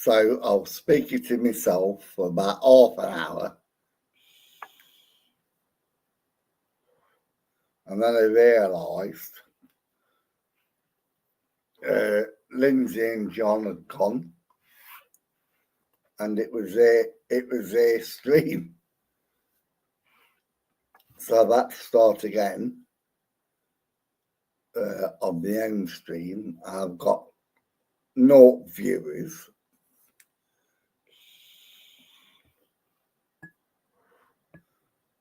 So I was speaking to myself for about half an hour. And then I realised Lindsay and John had gone. And it was their stream. So I've had to start again on the own stream. I've got 0 viewers.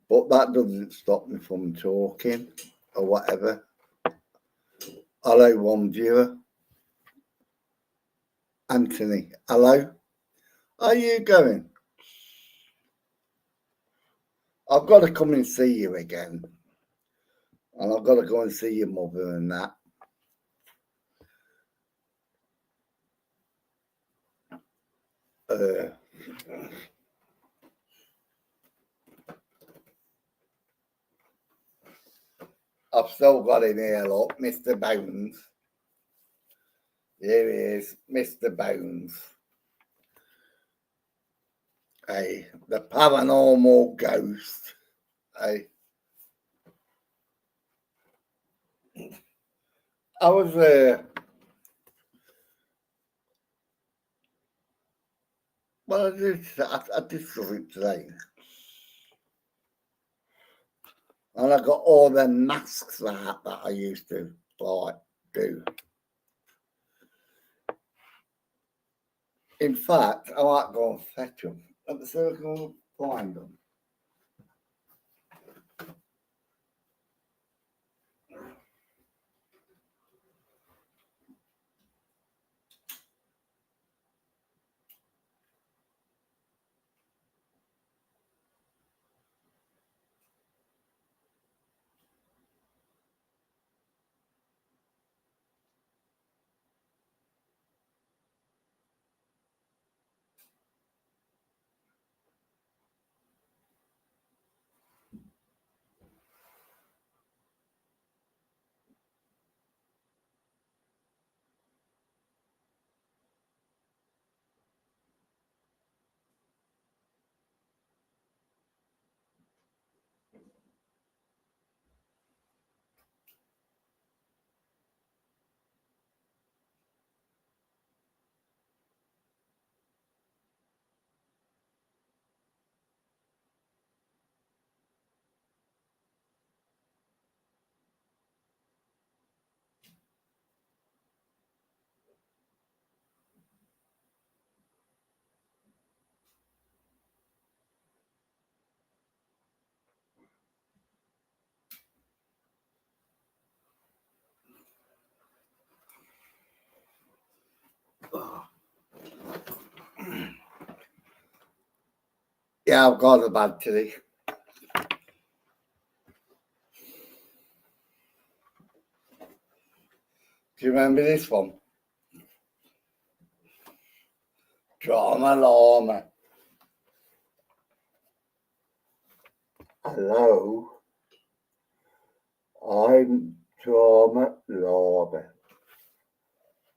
But that doesn't stop me from talking or whatever. Hello, 1 viewer. Anthony, hello. How are you going? I've got to come and see you again. And I've got to go and see your mother and that. I've still got him here, look, Mr. Bones. Here he is, Mr. Bones. Hey, the paranormal ghost. Hey. I was well, I did something today. And I got all the masks out that I used to like do. In fact, I might go and fetch them. Let me see if I can find them. Yeah, I've got a bad today. Do you remember this one? Drama Llama. Hello, I'm Drama Llama.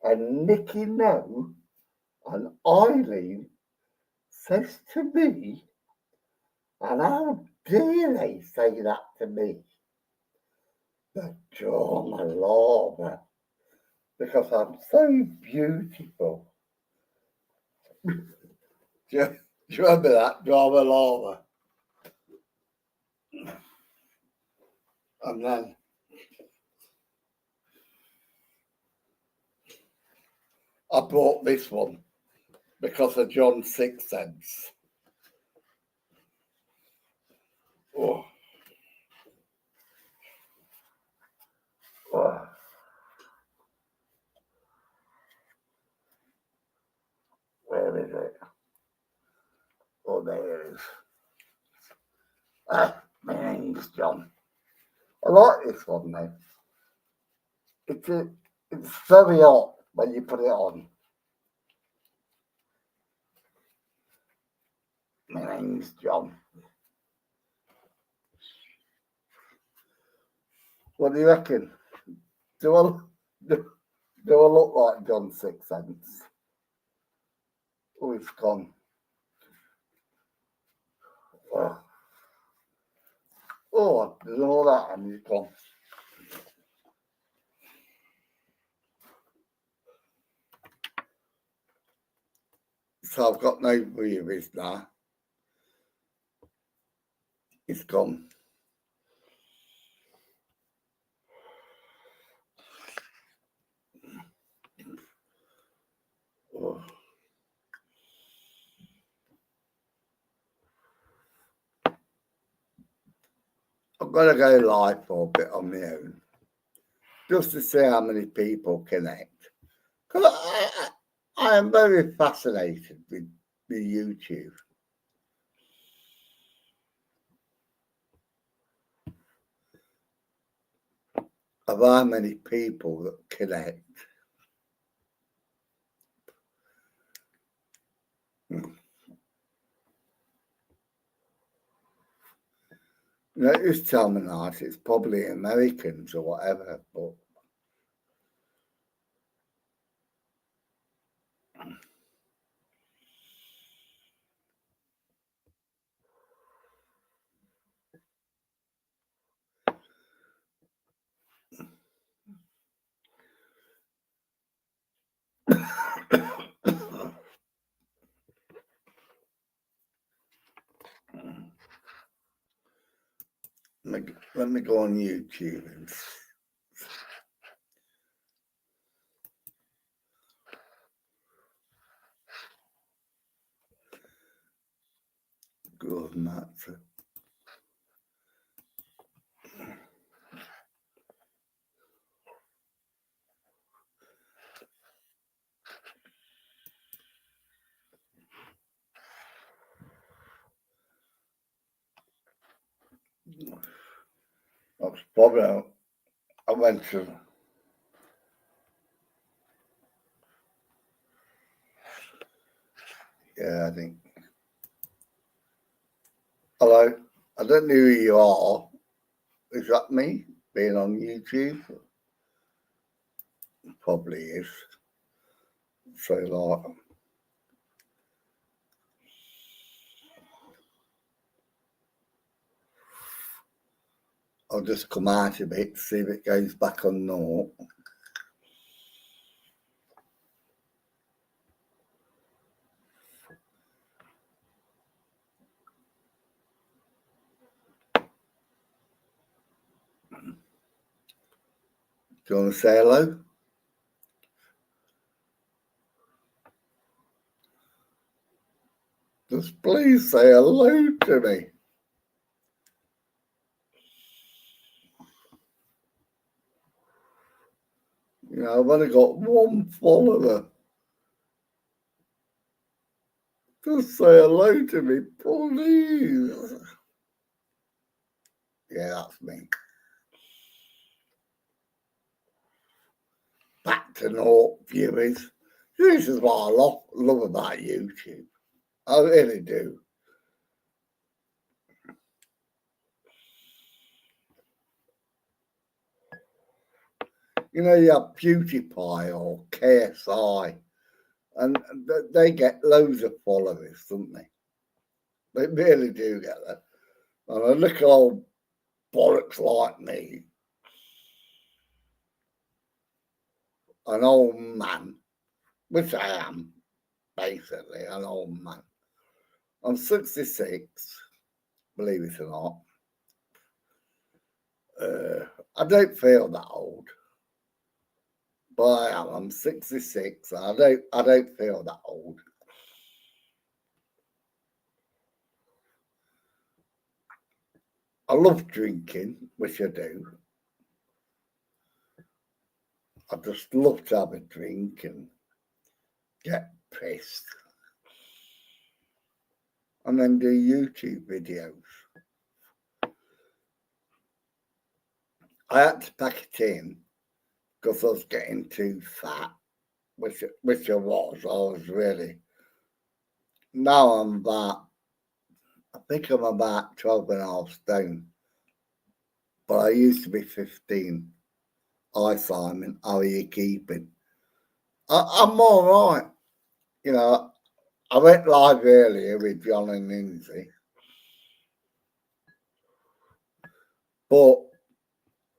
And Nicky No and Eileen says to me, and how dare they say that to me? The Drama Llama. Because I'm so beautiful. Do you remember that, Drama Llama? And then I bought this one because of John's Sixth Sense. Oh. Oh. Where is it? Oh, there it is. My name's John. I like this one though. It's very hot when you put it on. My name's John. What do you reckon? Do I look like John Sixth Sense? Oh, it's gone. Oh, there's all that and it's gone. So I've got no viewers now. It's gone. Oh. I've got to go live for a bit on my own, just to see how many people connect. Because I am very fascinated with YouTube. Of how many people that connect. You know, just tell me that it's probably Americans or whatever, but let me go on YouTube and go on that. That's probably, I went to, yeah, I think. Hello, I don't know who you are. Is that me being on YouTube? Probably is. So like, I'll just come out a bit, see if it goes back on naught. Do you want to say hello? Just please say hello to me. You know, I've only got one follower. Just say hello to me, please. Yeah, that's me. Back to naught viewers. This is what I love about YouTube. I really do. You know, you have PewDiePie or KSI, and they get loads of followers, don't they? They really do get that. And a little old bollocks like me, an old man, which I am, basically, an old man. I'm 66, believe it or not. I don't feel that old, but I am. I'm 66. I don't feel that old. I love drinking, which I do. I just love to have a drink and get pissed, and then do YouTube videos. I had to pack it in because I was getting too fat, which I was. I was really. Now I'm about, I think I'm about 12 and a half stone, but I used to be 15. Hi Simon, how are you keeping? I'm all right. You know, I went live earlier with John and Lindsay, but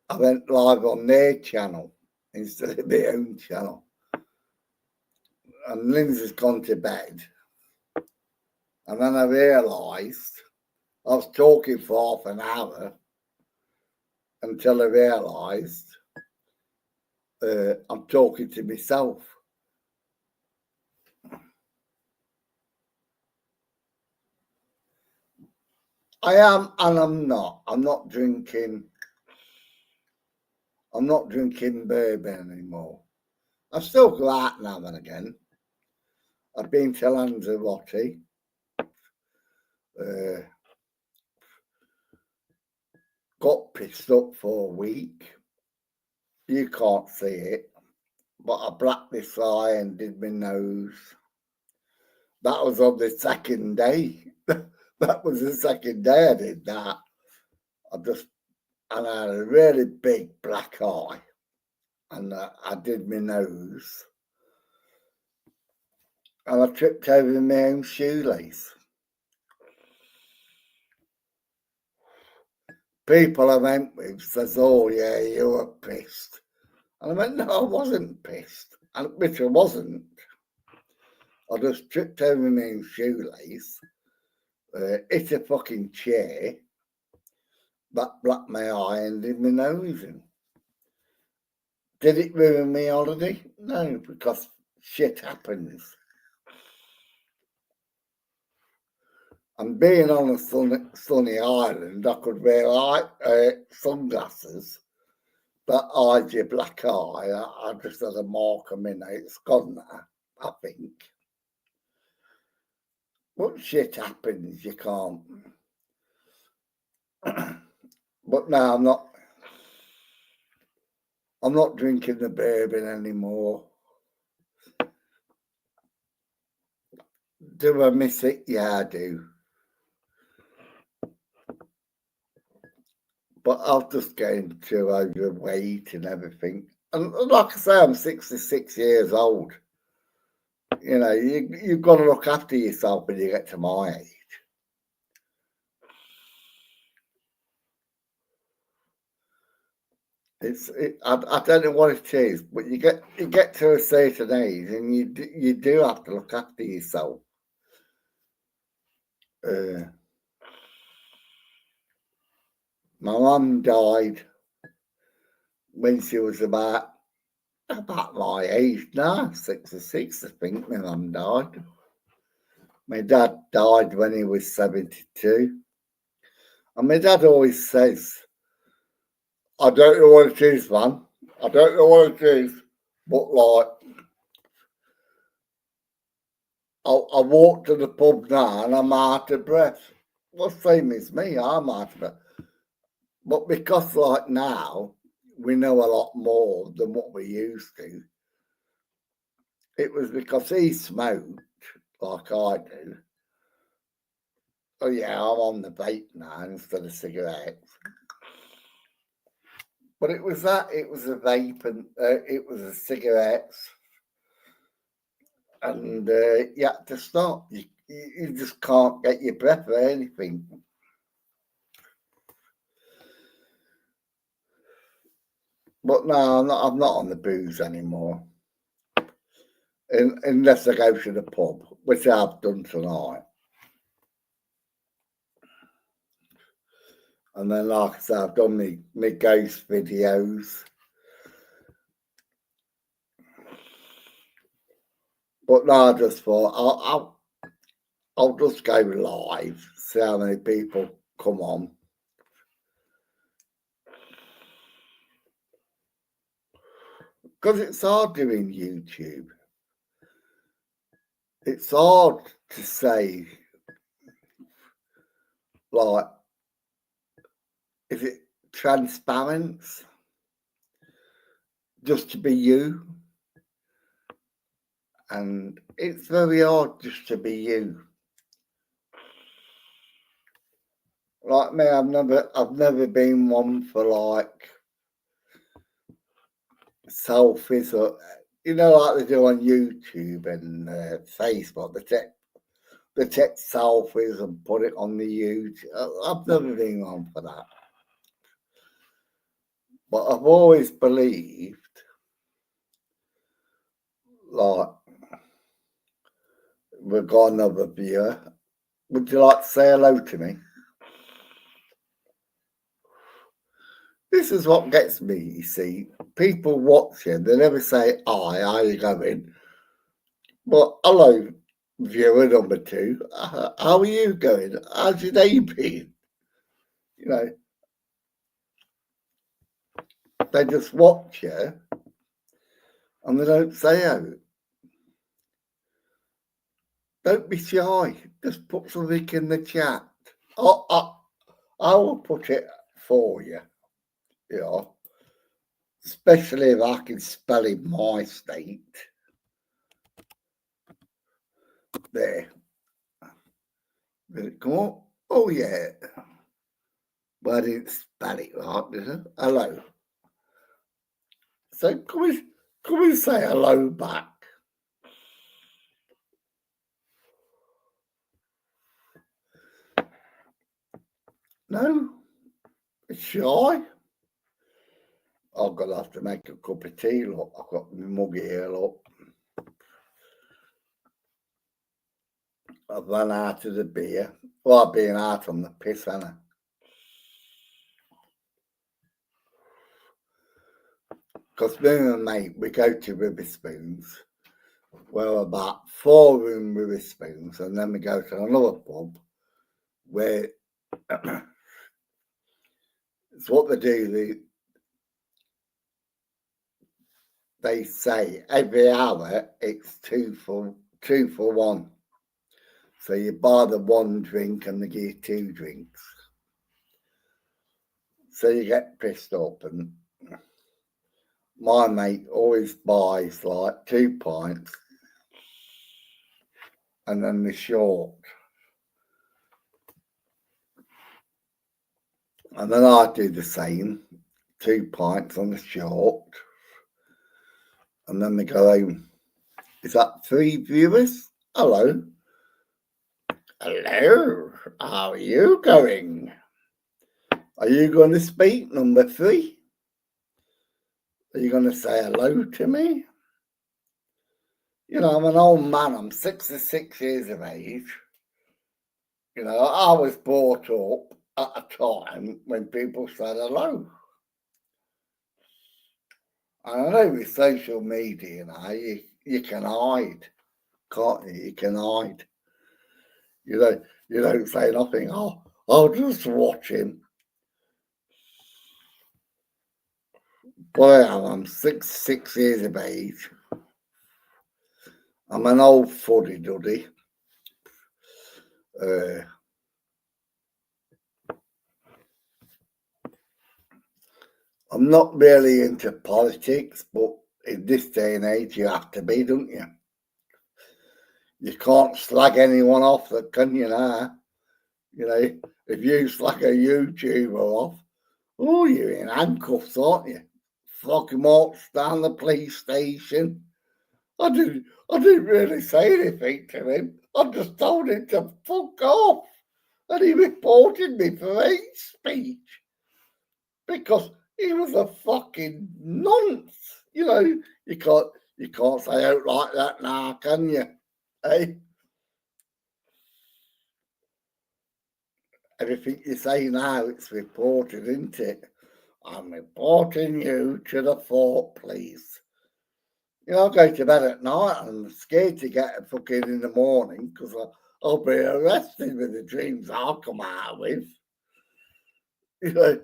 I went live on their channel instead of their own channel. And Lindsay's gone to bed. And then I realised I was talking for half an hour until I realised I'm talking to myself. I am and I'm not. I'm not drinking bourbon anymore. I still go out now and again. I've been to Lanzarote. Got pissed up for a week. You can't see it, but I blacked this eye and did my nose. That was on the second day. That was the second day I did that. And I had a really big black eye, and I did my nose, and I tripped over my own shoelace. People I went with says, "Oh yeah, you were pissed," and I went, "No, I wasn't pissed," which I wasn't. I just tripped over my own shoelace, hit a fucking chair, that blacked my eye and did my nose in. Did it ruin my holiday? No, because shit happens. And being on a sunny island, I could wear sunglasses that hide your black eye. I just had a mark on my nose. It's gone now, I think. But shit happens, you can't. But now I'm not drinking the bourbon anymore. Do I miss it? Yeah, I do. But I'll just getting too overweight and everything. And like I say, I'm 66 years old. You know, you've got to look after yourself when you get to my age. I don't know what it is, but you get to a certain age and you do have to look after yourself. My mum died when she was about my age now, 66, I think. My mum died. My dad died when he was 72. And my dad always says, "I don't know what it is, man. I don't know what it is, but like, I walk to the pub now and I'm out of breath." Well, same as me, I'm out of breath. But because like now, we know a lot more than what we used to. It was because he smoked like I do. Oh yeah, I'm on the vape now instead of cigarettes. But it was a vape and it was a cigarettes. And you had to stop. You just can't get your breath or anything. But no, I'm not on the booze anymore. Unless I go to the pub, which I've done tonight. And then, like I said, I've done my ghost videos. But no, I just thought I'll just go live, see how many people come on. Because it's hard doing YouTube. It's hard to say, like, is it transparent? Just to be you? And it's very hard just to be you. Like me, I've never been one for like selfies or like they do on YouTube and Facebook. they take selfies and put it on the YouTube. I've never been on for that. But I've always believed, like, we've got another viewer. Would you like to say hello to me? This is what gets me, you see. People watching, they never say, hi, how you going? But hello, viewer number 2. How are you going? How's your day been? You know, they just watch you and they don't say out. Don't be shy. Just put something in the chat. I will put it for you. You know, especially if I can spell in my state. There. Come on. Oh, yeah. But I didn't spell it right, did I? Hello. So come and say hello back. No? It's shy? I'm going to have to make a cup of tea, look. I've got my mug here, look. I've run out of the beer. Well, I've been out on the piss, haven't I? Because me and my mate, we go to Witherspoons. We're about 4 in Witherspoons, and then we go to another pub where it's what they do. They say every hour it's two for 1. So you buy the 1 drink and they give you 2 drinks. So you get pissed up, and my mate always buys like 2 pints and then the short. And then I do the same, 2 pints on the short. And then we go home. Is that 3 viewers? Hello. Hello. How are you going? Are you going to speak, number 3? Are you going to say hello to me? You know, I'm an old man. I'm 66 years of age. You know, I was brought up at a time when people said hello. And I know with social media now, you can hide, can't you? You can hide. You don't say nothing. Oh, I'll just watch him. Boy, I'm 66 years of age. I'm an old fuddy-duddy. I'm not really into politics, but in this day and age, you have to be, don't you? You can't slag anyone off, can you now? You know, if you slag a YouTuber off, oh, you're in handcuffs, aren't you? Fucking march down the police station. I didn't really say anything to him. I just told him to fuck off. And he reported me for hate speech. Because he was a fucking nonce. You know, you can't say out like that now, can you? Hey? Everything you say now, it's reported, isn't it? I'm reporting you to the fort, please. You know, I go to bed at night and I'm scared to get fucking in the morning because I'll be arrested with the dreams I'll come out with. You know,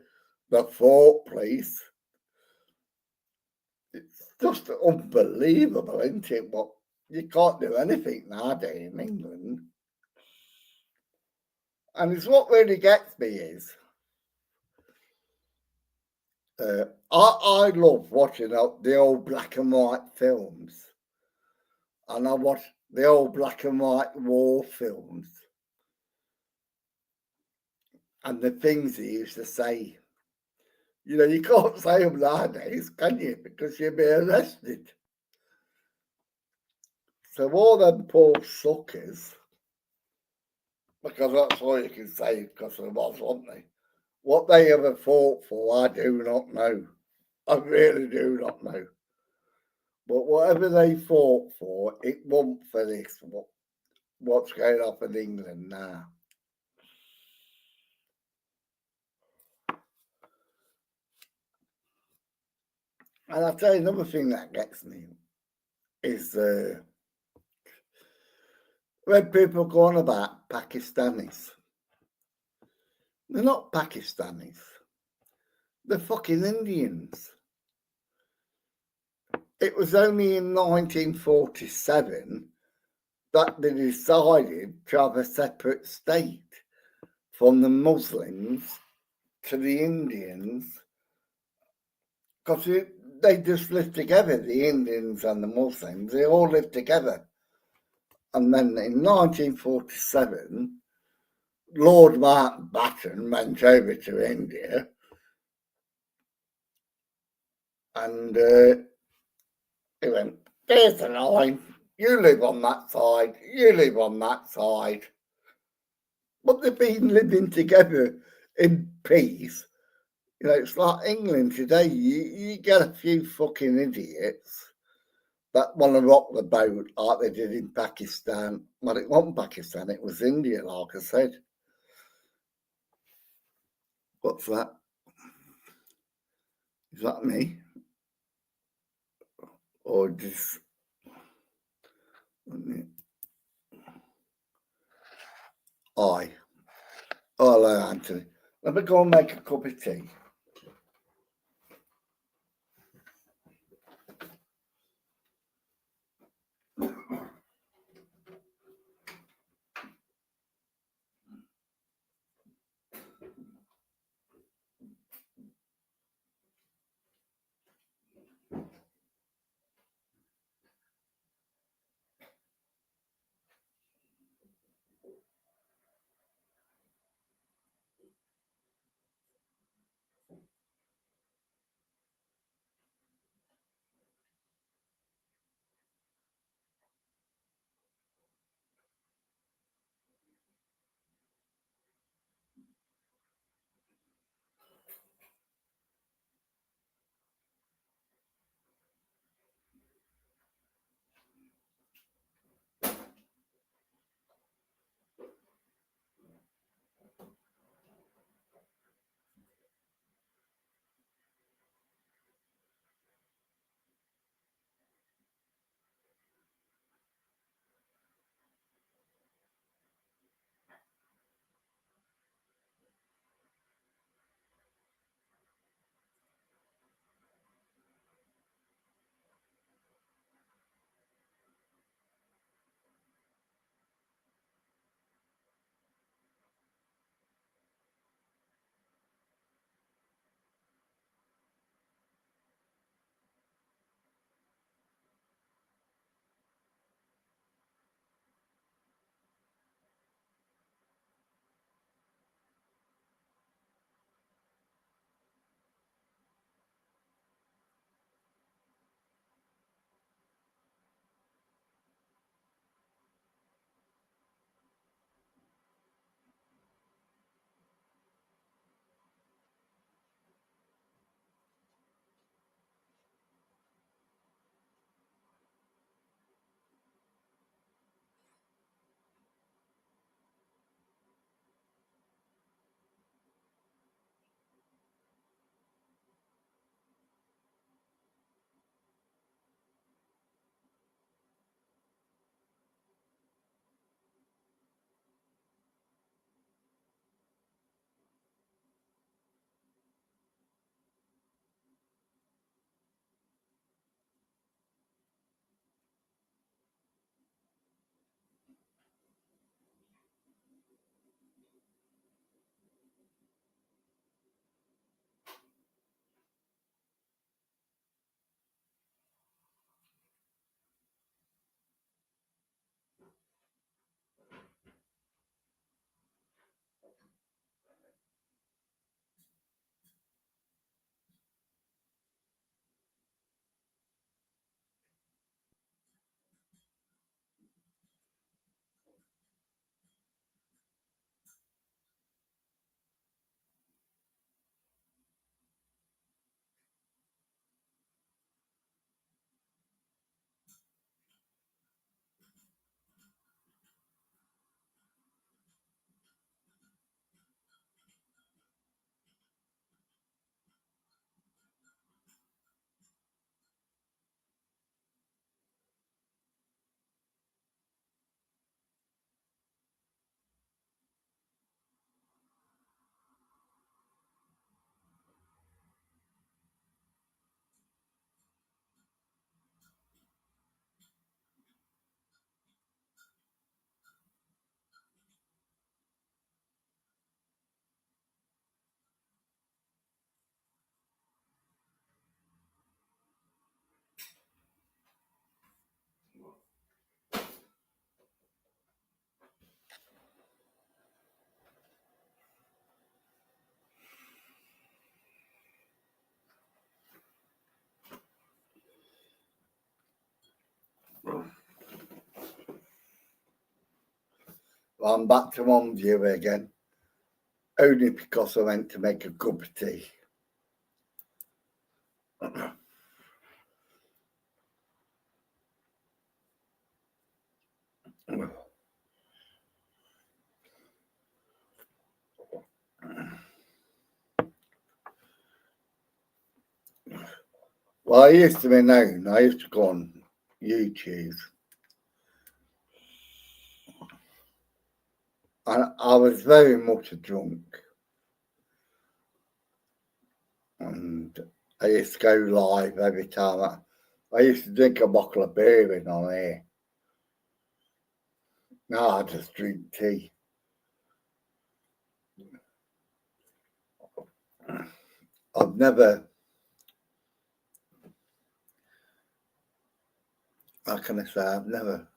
the fort, please. It's just unbelievable, isn't it? But you can't do anything nowadays in England. And it's what really gets me is I love watching the old black and white films. And I watch the old black and white war films. And the things he used to say. You know, you can't say them nowadays, can you? Because you'll be arrested. So all them poor suckers, because that's all you can say because there was, wasn't they? What they ever fought for, I do not know. I really do not know. But whatever they fought for, it wasn't for this. What's going on in England now? And I'll tell you another thing that gets me is when people go on about Pakistanis. They're not Pakistanis. They're fucking Indians. It was only in 1947 that they decided to have a separate state from the Muslims to the Indians because they just lived together, the Indians and the Muslims, they all lived together. And then in 1947, Lord Mountbatten went over to India and he went, there's the line, you live on that side, you live on that side. But they've been living together in peace. You know, it's like England today. You get a few fucking idiots that want to rock the boat like they did in Pakistan. Well, it wasn't Pakistan, it was India, like I said. What's that? Is that me? Or just. I. Oh, hello, Anthony. Let me go and make a cup of tea. I'm back to one view again, only because I went to make a cup of tea. Well, I used to be known. I used to go on YouTube. And I was very much a drunk. And I used to go live every time. I used to drink a bottle of beer in on air. Now I just drink tea. I've never, how can I say, I've never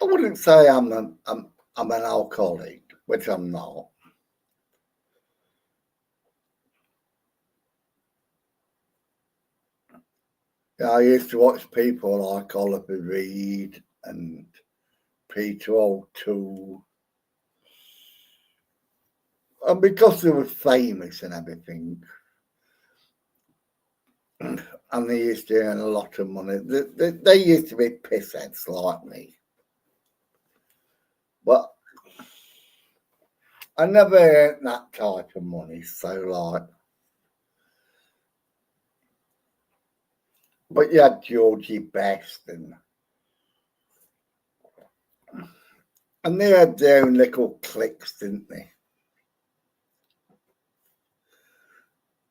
I wouldn't say I'm an alcoholic, which I'm not. Yeah, I used to watch people like Oliver Reed and Peter O'Toole. And because they were famous and everything, and they used to earn a lot of money, they used to be pissheads like me. But I never earned that type of money, so like. But you had Georgie Best and they had their own little cliques, didn't they?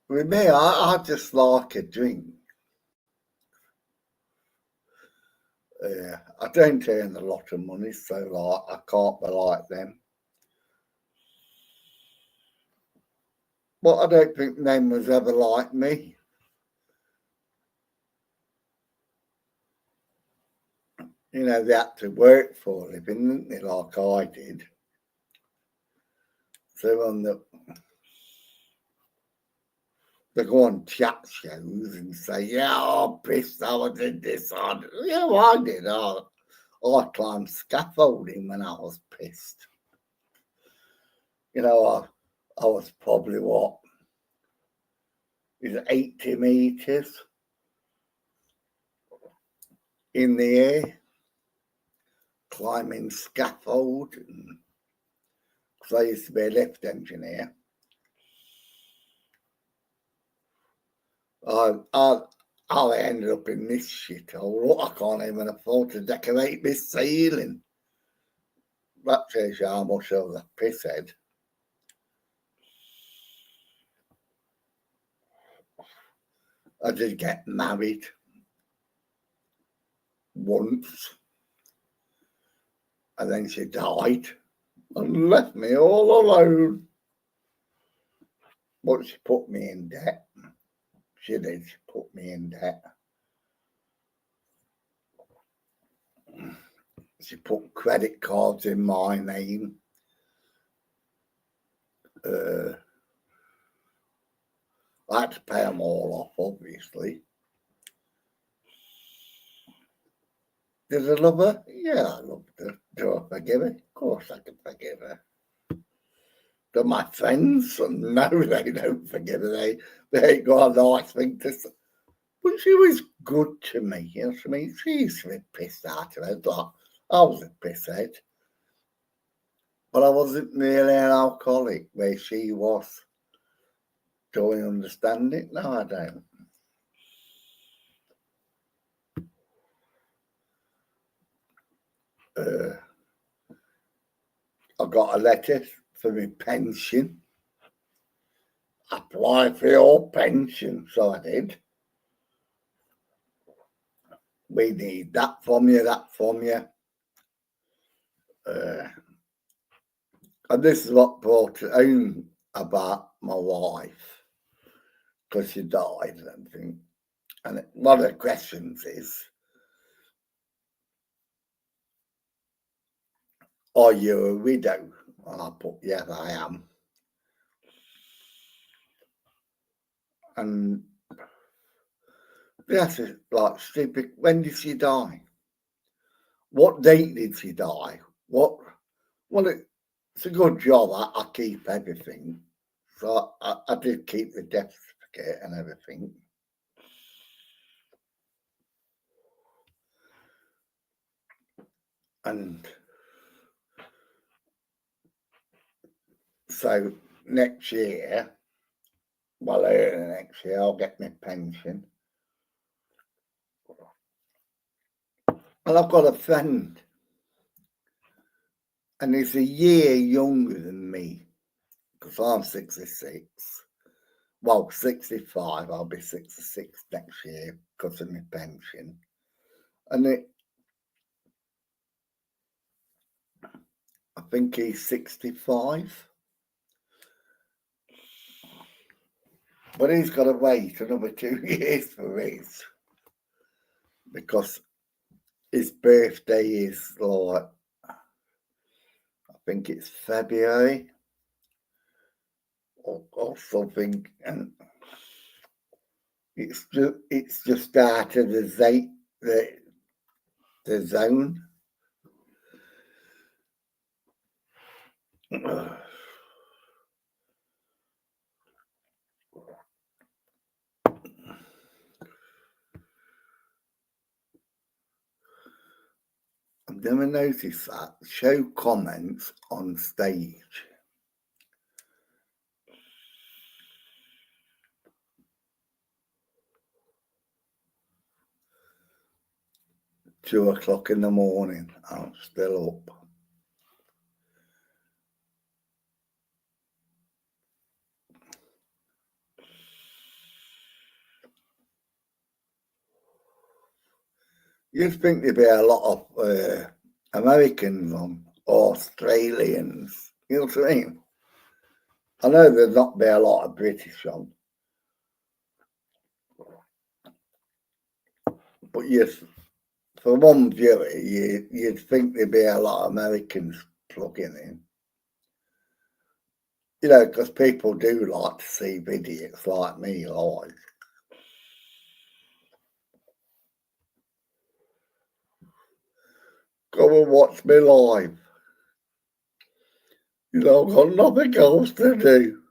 With me, I just like a drink. I don't earn a lot of money, so like I can't be like them. But I don't think them was ever like me. You know, they had to work for a living, didn't they, like I did. So they go on chat shows and say, yeah, I'm pissed I did this. Yeah, I did. I climbed scaffolding when I was pissed. You know, I was probably what? Is it 80 metres in the air, climbing scaffold. Because I used to be a lift engineer. I ended up in this shithole. I can't even afford to decorate this ceiling. That tells you how much I was a pisshead. I did get married once, and then she died and left me all alone. But she put me in debt. She did. She put me in debt. She put credit cards in my name. I had to pay them all off, obviously. Did I love her? Yeah, I loved her. Do I forgive her? Of course I can forgive her. Do my friends? No, they don't forgive her. They ain't got a nice thing to say. But she was good to me, you know what I mean? She used to be pissed out of it. Like, I was a pisshead. But I wasn't really an alcoholic where she was. Do I understand it? No, I don't. I got a letter for my pension. Apply for your pension, so I did. We need that from you, that from you. And this is what brought it home about my wife, because she died and everything. And one of the questions is, are you a widow? And I put, yes, I am. And that's like stupid. When did she die? What date did she die? What? Well, it's a good job. I keep everything. So I did keep the death certificate and everything. And so next year, well, early next year, I'll get my pension. And I've got a friend, and he's a year younger than me, because I'm 66. Well, 65, I'll be 66 next year because of my pension. And I think he's 65. But he's got to wait another 2 years for his, because his birthday is like, I think it's February or something, and it's just out of the zone. I've never noticed that. Show comments on stage. £2 in the morning. I'm still up. You'd think there'd be a lot of Americans on, or Australians. You know what I mean? I know there'd not be a lot of British on. But yes, for one viewer, you'd think there'd be a lot of Americans plugging in. You know, because people do like to see idiots like me live. Come and watch me live. You know, I've got nothing else to do.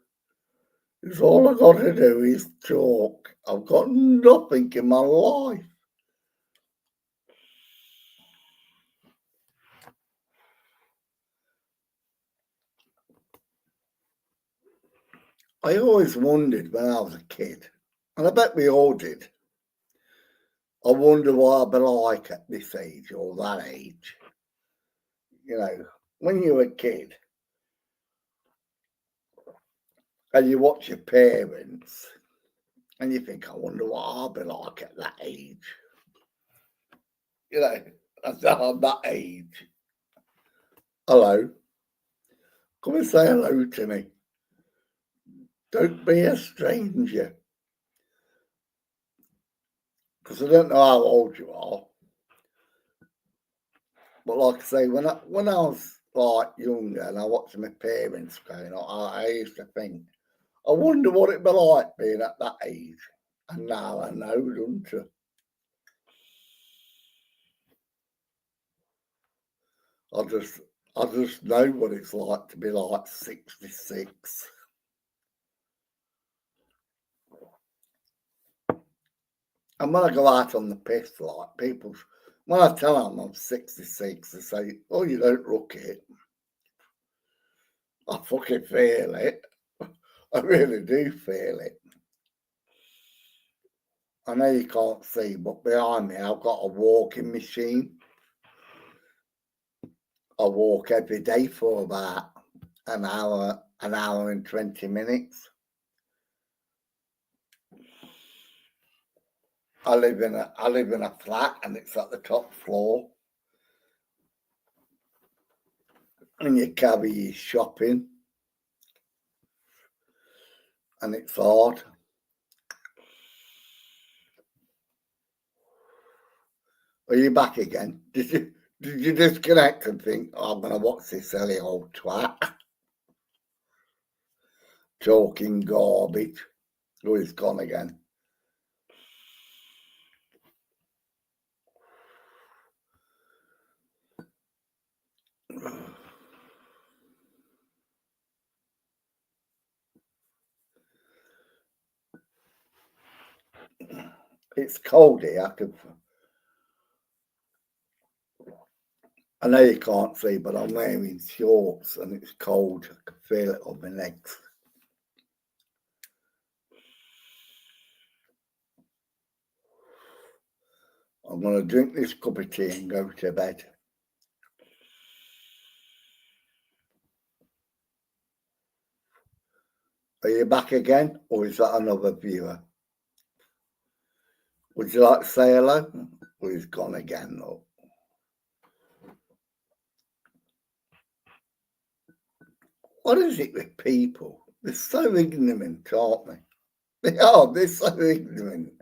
It's all I've got to do is talk. I've got nothing in my life. I always wondered when I was a kid, and I bet we all did, I wonder what I'd be like at this age or that age. You know, when you're a kid and you watch your parents and you think, I wonder what I'll be like at that age. You know, at that age. Hello. Come and say hello to me. Don't be a stranger. Because I don't know how old you are. But like I say, when I was like younger and I watched my parents growing up, I used to think, I wonder what it'd be like being at that age. And now I know, don't you? I just know what it's like to be like 66. And when I go out on the piss, like people, when I tell them I'm 66, they say, "Oh, you don't look it." I fucking feel it. I really do feel it. I know you can't see, but behind me, I've got a walking machine. I walk every day for about an hour and 20 minutes. I live in a flat and it's at the top floor. And you carry your shopping. And it's hard. Are you back again? Did you disconnect and think, oh, I'm gonna watch this silly old twat talking garbage? Oh, he's gone again. It's cold here. I know you can't see, but I'm wearing shorts and it's cold. I can feel it on my legs. I'm going to drink this cup of tea and go to bed. Are you back again, or is that another viewer? Would you like to say hello? Or he's gone again, though. What is it with people? They're so ignorant, aren't they? They are, they're so ignorant.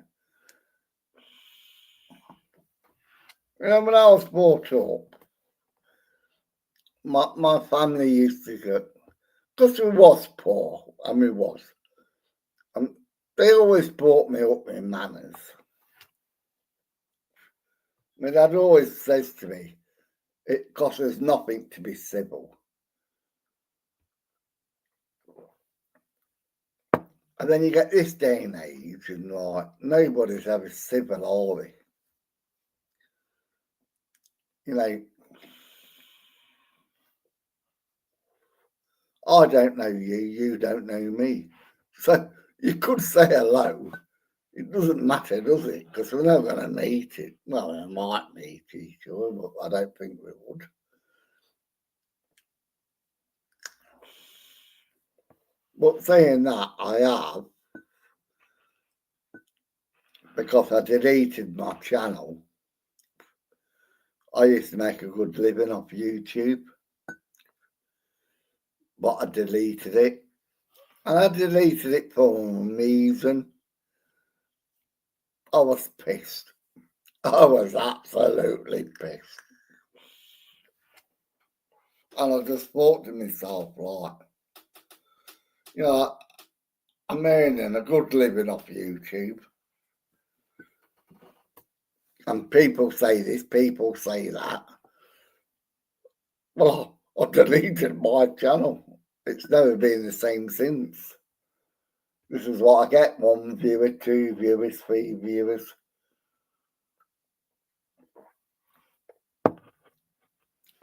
You know, when I was brought up, my family used to go, because we was poor, and we was, and they always brought me up in manners. My dad always says to me, it costs us nothing to be civil. And then you get this day and age, and like, nobody's ever civil, are they? You know, I don't know you, you don't know me. So you could say hello. It doesn't matter, does it? Because we're not going to meet it. Well, we might meet each other, but I don't think we would. But saying that, I have, because I deleted my channel. I used to make a good living off YouTube, but I deleted it. And I deleted it for a reason. I was pissed. I was absolutely pissed. And I just thought to myself, like, you know, I'm earning a good living off YouTube. And people say this, people say that. Well, I deleted my channel. It's never been the same since. This is what I get: 1 viewer, 2 viewers, 3 viewers.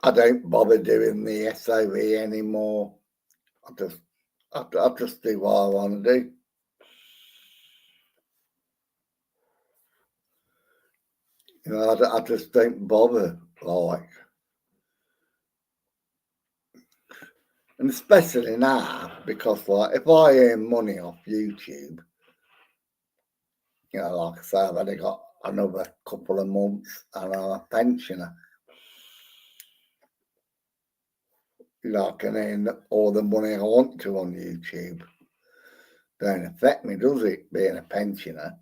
I don't bother doing the SOE anymore. I just do what I want to do. You know, I just don't bother, like. And especially now, because like, if I earn money off YouTube, you know, like I say, I've only got another couple of months and I'm a pensioner. You know, I can earn all the money I want to on YouTube. Don't affect me, does it, being a pensioner?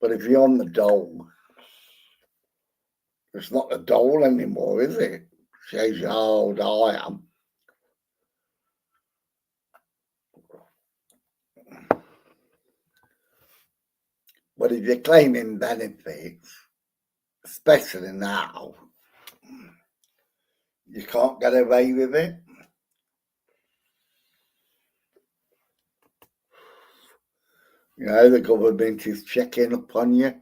But if you're on the dole, it's not the dole anymore, is it? Shows you how old I am. But if you're claiming benefits, especially now, you can't get away with it. You know, the government is checking up on you.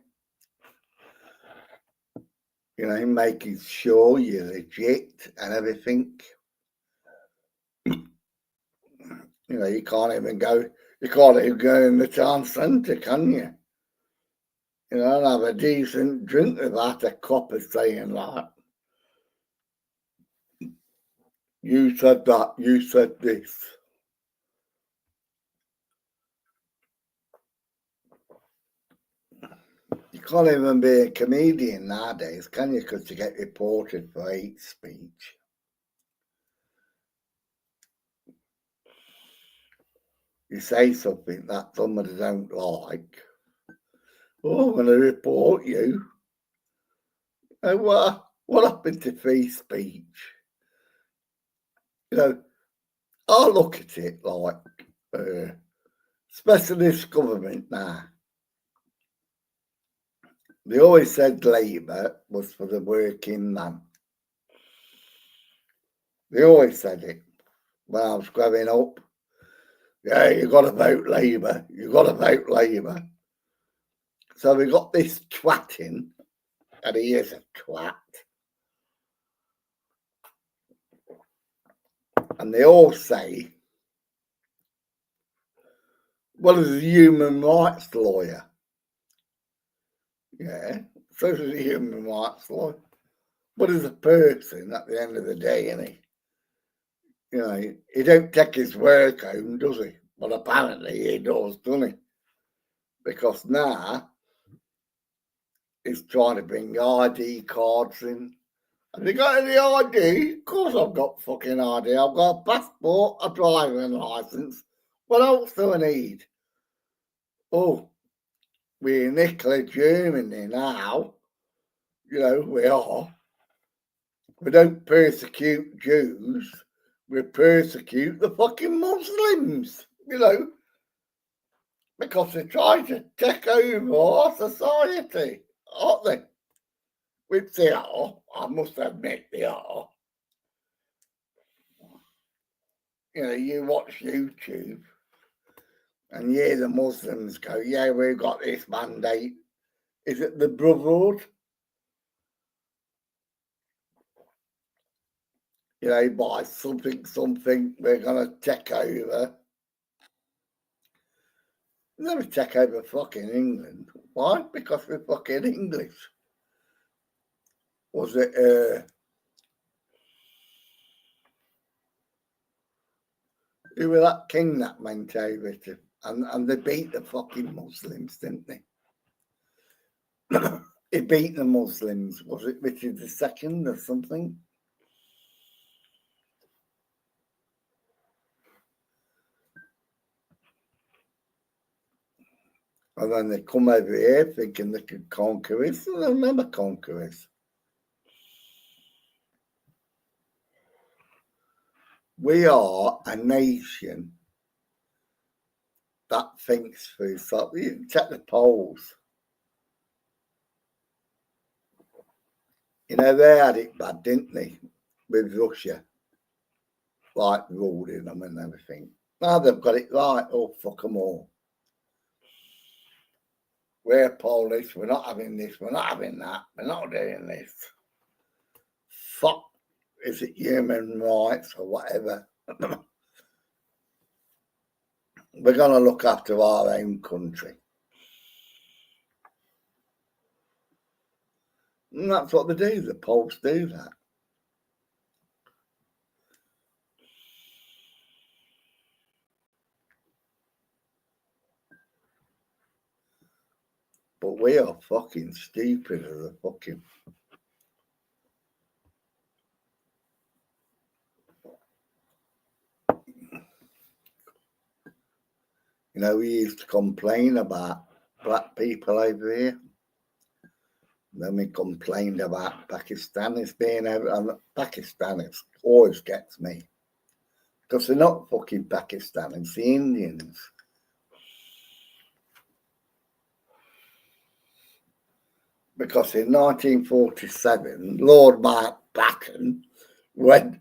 You know, making sure you're legit and everything. You know, you can't even go in the town centre, can you? You know, and have a decent drink without a copper saying like, you said that, you said this. You can't even be a comedian nowadays, can you? Because you get reported for hate speech. You say something that somebody don't like. Oh, I'm going to report you. And what happened to free speech? You know, I look at it like especially this government now. They always said Labour was for the working man. They always said it when I was growing up. Yeah, you got to vote Labour. You got to vote Labour. So we got this twatting, and he is a twat. And they all say, well, as a human rights lawyer. Yeah, so is a human rights lawyer. But as a person, at the end of the day, innit? You know, he don't take his work home, does he? Well, apparently he does, doesn't he? Because now he's trying to bring ID cards in. Have you got any ID? Of course I've got fucking ID. I've got a passport, a driving licence. What else do I need? Oh, we're in Italy, Germany now. You know, we are. We don't persecute Jews. We persecute the fucking Muslims, you know, because they're trying to take over our society, aren't they? Which they are. I must admit they are. You know, you watch YouTube and you hear the Muslims go, yeah, we've got this mandate. Is it the Brotherhood? You know, by something, we're going to take over. Never take over fucking England. Why? Because we're fucking English. Was it, who was that king that went over to? And they beat the fucking Muslims, didn't they? He beat the Muslims. Was it Richard II or something? And then they come over here thinking they could conquer us, and they'll never conquer us. We are a nation that thinks for itself. You check the polls. You know, they had it bad, didn't they, with Russia? Like ruling them and everything. Now they've got it right. Oh, fuck them all. We're Polish. We're not having this. We're not having that. We're not doing this. Fuck. Is it human rights or whatever? We're going to look after our own country. And that's what they do. The Poles do that. But we are fucking stupid as a fucking... You know, we used to complain about black people over here. Then we complained about Pakistanis being over, and Pakistanis always gets me. Because they're not fucking Pakistanis, the Indians. Because in 1947, Lord Mountbatten went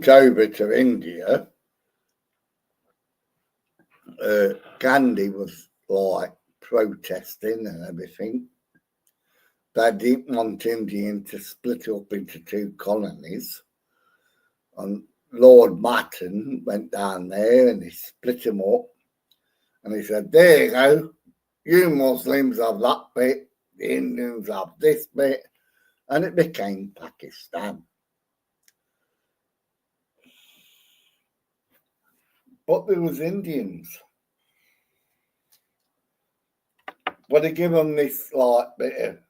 over to India. Gandhi was like protesting and everything. They didn't want India to split up into two colonies. And Lord Mountbatten went down there and he split them up. And he said, there you go, you Muslims have that bit, the Indians have this bit. And it became Pakistan. But there was Indians. But they give them this like bit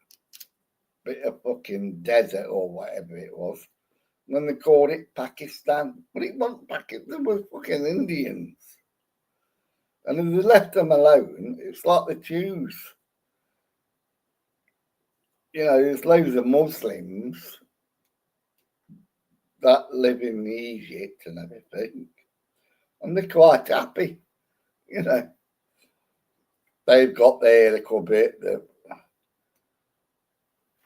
of fucking desert or whatever it was. And they called it Pakistan. But it wasn't Pakistan, it was fucking Indians. And if they left them alone, it's like the Jews. You know, there's loads of Muslims that live in Egypt and everything. And they're quite happy. you know, they've got their little bit that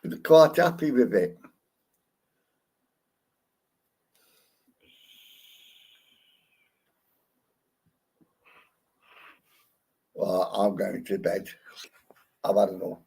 they're quite happy with it. Well, I'm going to bed. I've had enough.